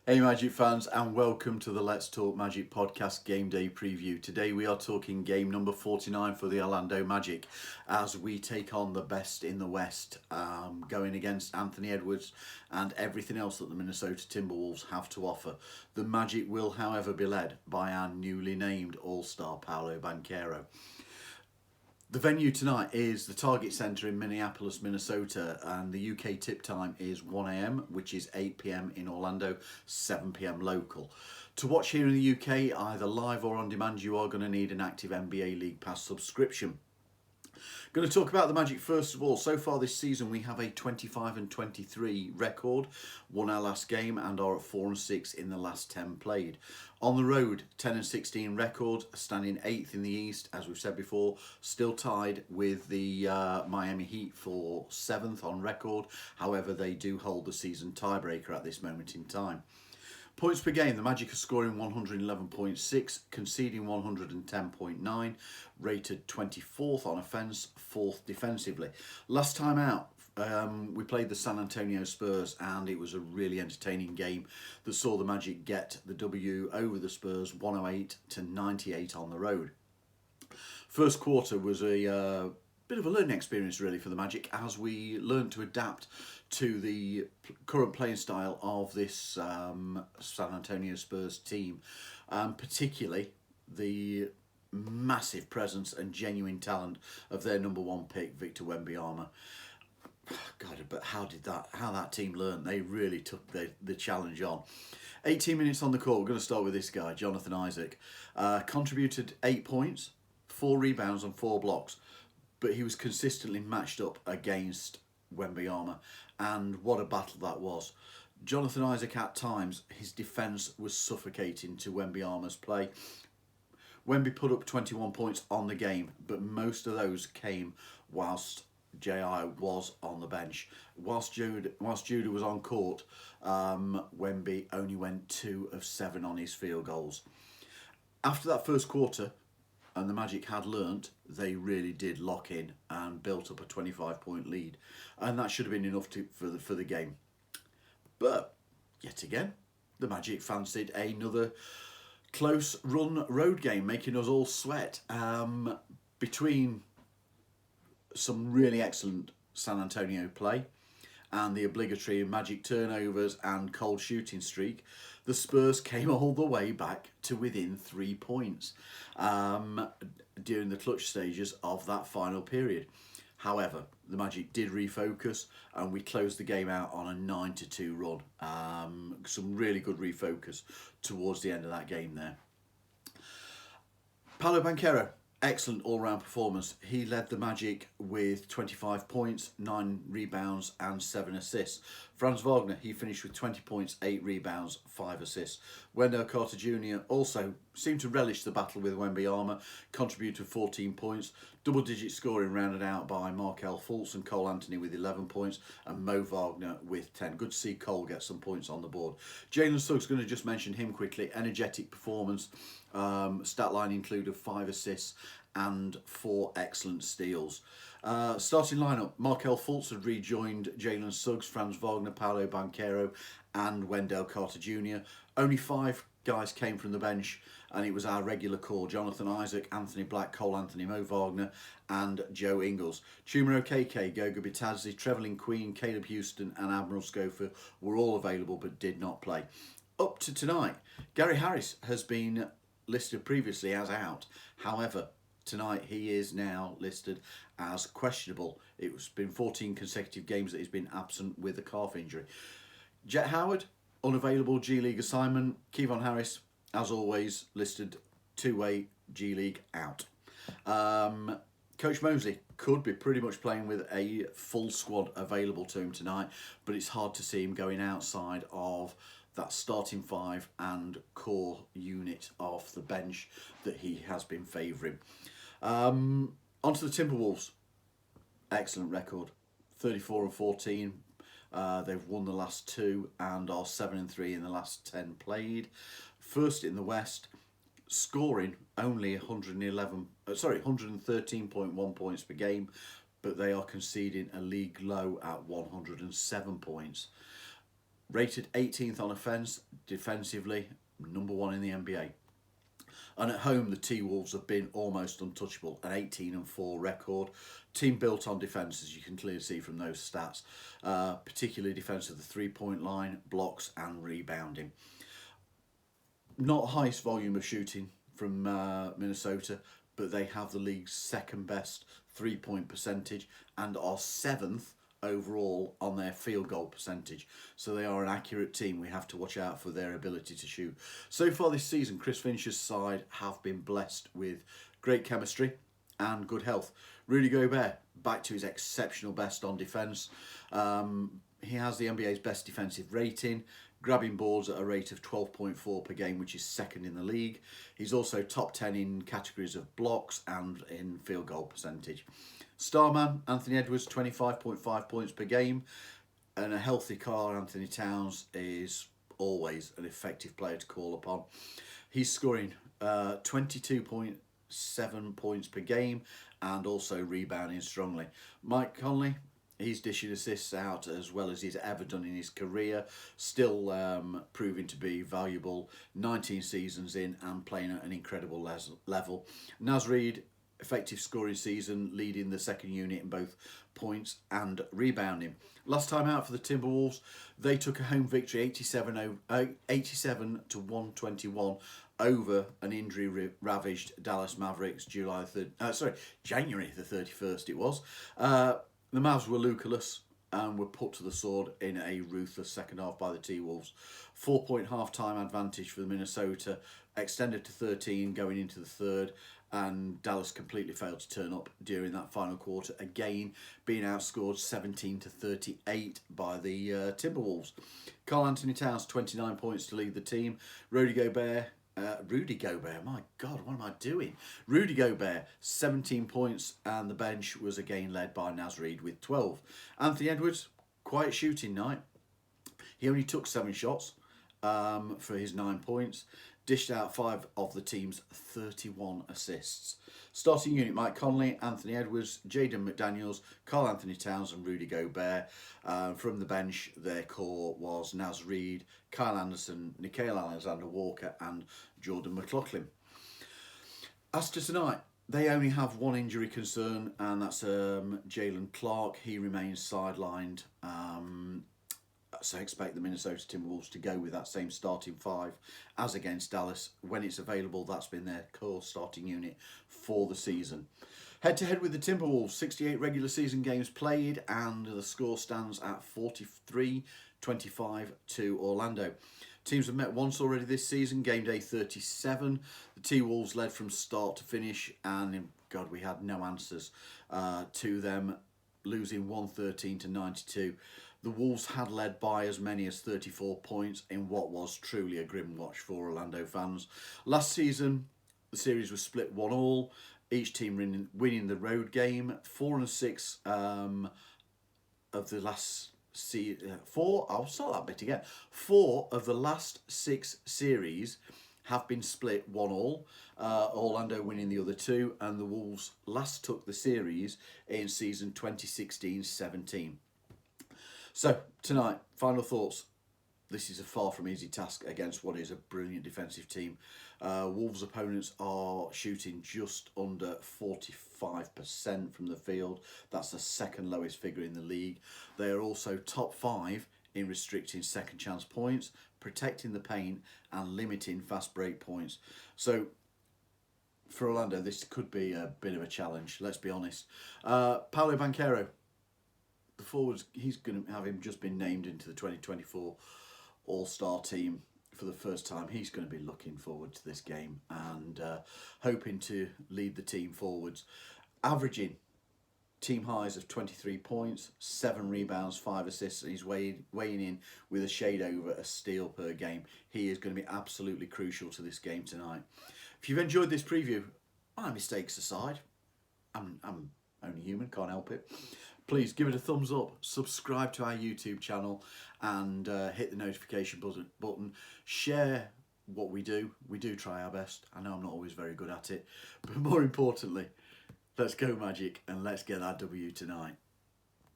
Hey Magic fans, and welcome to the Let's Talk Magic podcast game day preview. Today we are talking game number 49 for the Orlando Magic as we take on the best in the West, going against Anthony Edwards and everything else that the Minnesota Timberwolves have to offer. The Magic will, however, be led by our newly named All-Star Paolo Banchero. The venue tonight is the Target Centre in Minneapolis, Minnesota, and the UK tip time is 1 a.m, which is 8 p.m. in Orlando, 7 p.m. local. To watch here in the UK, either live or on demand, you are going to need an active NBA League Pass subscription. Going to talk about the Magic first of all. So far this season we have a 25-23 record, won our last game and are at 4-6 in the last 10 played. On the road, 10-16 record, standing 8th in the East, as we've said before, still tied with the Miami Heat for 7th on record. However, they do hold the season tiebreaker at this moment in time. Points per game, the Magic are scoring 111.6, conceding 110.9, rated 24th on offence, 4th defensively. Last time out, we played the San Antonio Spurs and it was a really entertaining game that saw the Magic get the W over the Spurs 108-98 on the road. First quarter was a bit of a learning experience really for the Magic as we learned to adapt to the current playing style of this San Antonio Spurs team, particularly the massive presence and genuine talent of their number one pick, Victor Wembanyama. God, but how that team learned? They really took the challenge on. 18 minutes on the court. We're going to start with this guy, Jonathan Isaac. Contributed 8 points, 4 rebounds and 4 blocks, but he was consistently matched up against Wembanyama, and what a battle that was. Jonathan Isaac, at times, his defence was suffocating to Wembanyama's play. Wemby put up 21 points on the game, but most of those came whilst J.I. was on the bench. Whilst Judah was on court, Wemby only went 2 of 7 on his field goals. After that first quarter, and the Magic had learnt, they really did lock in and built up a 25-point lead, and that should have been enough for the game. But yet again, the Magic fancied another close run road game, making us all sweat. Between some really excellent San Antonio play and the obligatory Magic turnovers and cold shooting streak, the Spurs came all the way back to within 3 points during the clutch stages of that final period. However, the Magic did refocus and we closed the game out on a 9-2 run. Some really good refocus towards the end of that game there. Paolo Banchero, excellent all-round performance. He led the Magic with 25 points, 9 rebounds and 7 assists. Franz Wagner, he finished with 20 points, 8 rebounds, 5 assists. Wendell Carter Jr. also seemed to relish the battle with Wembanyama, contributed 14 points. Double-digit scoring rounded out by Markelle Fultz and Cole Anthony with 11 points and Mo Wagner with 10. Good to see Cole get some points on the board. Jalen Suggs, going to just mention him quickly. Energetic performance. Stat line included 5 assists and 4 excellent steals. Starting lineup, Markelle Fultz had rejoined Jalen Suggs, Franz Wagner, Paolo Banchero and Wendell Carter Jr. Only 5 guys came from the bench and it was our regular core: Jonathan Isaac, Anthony Black, Cole Anthony, Mo Wagner and Joe Ingles. Chuma Okeke, Goga Bitadze, Trevelyan Queen, Caleb Houston and Admiral Schofield were all available but did not play. Up to tonight, Gary Harris has been listed previously as out. However, tonight he is now listed as questionable. It's been 14 consecutive games that he's been absent with a calf injury. Jet Howard, unavailable G League assignment. Kevon Harris, as always, listed 2-way G League out. Coach Mosley could be pretty much playing with a full squad available to him tonight, but it's hard to see him going outside of that starting 5 and core unit off the bench that he has been favouring. Onto the Timberwolves. Excellent record, 34-14. They've won the last 2 and are 7-3 in the last 10 played. First in the West, scoring only 113.1 points per game, but they are conceding a league low at 107 points. Rated 18th on offence, defensively, number 1 in the NBA. And at home, the T-Wolves have been almost untouchable, an 18-4 record. Team built on defence, as you can clearly see from those stats, particularly defence of the three-point line, blocks and rebounding. Not highest volume of shooting from Minnesota, but they have the league's second best three-point percentage and are 7th overall on their field goal percentage. So they are an accurate team. We have to watch out for their ability to shoot. So far this season, Chris Finch's side have been blessed with great chemistry and good health. Rudy Gobert back to his exceptional best on defence. He has the NBA's best defensive rating, grabbing boards at a rate of 12.4 per game, which is second in the league. He's also top 10 in categories of blocks and in field goal percentage. Starman, Anthony Edwards, 25.5 points per game. And a healthy Karl Anthony Towns is always an effective player to call upon. He's scoring 22.7 points per game and also rebounding strongly. Mike Conley, he's dishing assists out as well as he's ever done in his career. Still proving to be valuable. 19 seasons in and playing at an incredible level. Naz Reid, effective scoring season, leading the second unit in both points and rebounding. Last time out for the Timberwolves, they took a home victory 87 to 121 over an injury-ravaged Dallas Mavericks. January the 31st it was. The Mavs were Luca-less and were put to the sword in a ruthless second half by the T-Wolves. 4-point half-time advantage for the Minnesota, extended to 13 going into the third, and Dallas completely failed to turn up during that final quarter, again being outscored 17 to 38 by the Timberwolves. Karl Anthony Towns, 29 points to lead the team. Rudy Gobert, my God, what am I doing? Rudy Gobert, 17 points, and the bench was again led by Naz Reid with 12. Anthony Edwards, quiet shooting night. He only took 7 shots for his 9 points. Dished out 5 of the team's 31 assists. Starting unit, Mike Conley, Anthony Edwards, Jaden McDaniels, Karl Anthony Towns and Rudy Gobert. From the bench, their core was Naz Reid, Kyle Anderson, Nickeil Alexander-Walker and Jordan McLaughlin. As to tonight, they only have one injury concern, and that's Geraint Clark. He remains sidelined. So I expect the Minnesota Timberwolves to go with that same starting 5 as against Dallas. When it's available, that's been their core starting unit for the season. Head-to-head with the Timberwolves, 68 regular season games played, and the score stands at 43-25 to Orlando. Teams have met once already this season, game day 37. The T-Wolves led from start to finish, and God, we had no answers to them, losing 113 to 92. The Wolves had led by as many as 34 points in what was truly a grim watch for Orlando fans. Last season, the series was split 1-1, each team winning the road game. 4 and 6 of the last 4. I'll start that bit again. 4 of the last 6 series have been split 1-1. Orlando winning the other 2, and the Wolves last took the series in season 2016-17. So, tonight, final thoughts. This is a far from easy task against what is a brilliant defensive team. Wolves' opponents are shooting just under 45% from the field. That's the second lowest figure in the league. They are also top 5 in restricting second chance points, protecting the paint and limiting fast break points. So, for Orlando, this could be a bit of a challenge, let's be honest. Paolo Banchero, the forwards, he's going to have him just been named into the 2024 All-Star team for the first time. He's going to be looking forward to this game and hoping to lead the team forwards. Averaging team highs of 23 points, 7 rebounds, 5 assists, and he's weighing in with a shade over a steal per game. He is going to be absolutely crucial to this game tonight. If you've enjoyed this preview, my mistakes aside, I'm only human, can't help it. Please give it a thumbs up, subscribe to our YouTube channel and hit the notification button. Share what we do. We do try our best. I know I'm not always very good at it, but more importantly, let's go Magic and let's get that W tonight.